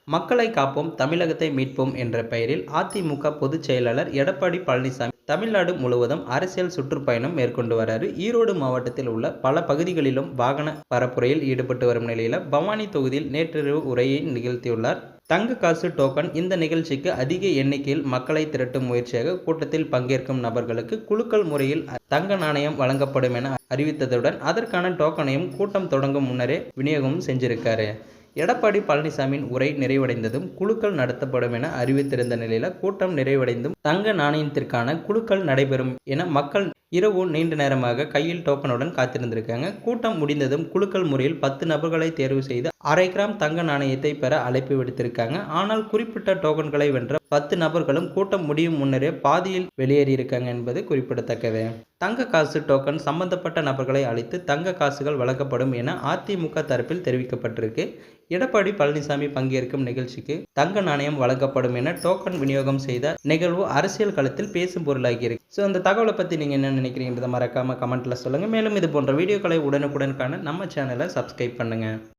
மக்களை காப்போம் தமிழகத்தை மீட்போம் என்ற பெயரில் அதிமுக பொதுச் செயலாளர் எடப்பாடி பழனிசாமி தமிழ்நாடு முழுவதும் அரசியல் சுற்றுப்பயணம் மேற்கொண்டு வராரு. ஈரோடு மாவட்டத்தில் உள்ள பல பகுதிகளிலும் வாகன பரப்புரையில் ஈடுபட்டு வரும் நிலையில் பவானி தொகுதியில் நேற்றிரவு உரையை நிகழ்த்தியுள்ளார். தங்க காசு டோக்கன் இந்த நிகழ்ச்சிக்கு அதிக எண்ணிக்கையில் மக்களை திரட்டும் முயற்சியாக கூட்டத்தில் பங்கேற்கும் நபர்களுக்கு குலுக்கல் முறையில் தங்க நாணயம் வழங்கப்படும் என அறிவித்ததுடன் அதற்கான டோக்கனையும் கூட்டம் தொடங்கும் முன்னரே விநியோகம் செஞ்சிருக்காரு. எடப்பாடி பழனிசாமியின் உரை நிறைவடைந்ததும் குலுக்கல் நடத்தப்படும் என அறிவித்திருந்த நிலையில் கூட்டம் நிறைவடைந்தும் தங்க நாணயத்திற்கான குலுக்கல் நடைபெறும் என மக்கள் இரவு நீண்ட நேரமாக கையில் டோக்கனுடன் காத்திருந்திருக்காங்க. கூட்டம் முடிந்ததும் குலுக்கல் முறையில் 10 நபர்களை தேர்வு செய்து 1/2 கிராம் தங்க நாணயத்தை பெற அழைப்பு விடுத்திருக்காங்க. ஆனால் குறிப்பிட்ட டோக்கன்களை வென்ற 10 நபர்களும் கூட்டம் முடியும் முன்னரே பாதியில் வெளியேறியிருக்காங்க என்பது குறிப்பிடத்தக்கது. தங்க காசு டோக்கன் சம்பந்தப்பட்ட நபர்களை அழைத்து தங்க காசுகள் வழங்கப்படும் என அதிமுக தரப்பில் தெரிவிக்கப்பட்டிருக்கு. எடப்பாடி பழனிசாமி பங்கேற்கும் நிகழ்ச்சிக்கு தங்க நாணயம் வழங்கப்படும் என டோக்கன் விநியோகம் செய்த நிகழ்வு அரசியல் களத்தில் பேசும் பொருளாகி இருக்கு. ஸோ அந்த தகவலை பற்றி நீங்கள் என்ன நினைக்கிறீங்கிறத மறக்காம கமெண்ட்ல சொல்லுங்கள். மேலும் இது போன்ற வீடியோக்களை உடனுக்குடன் காண நம்ம சேனலை சப்ஸ்கிரைப் பண்ணுங்கள்.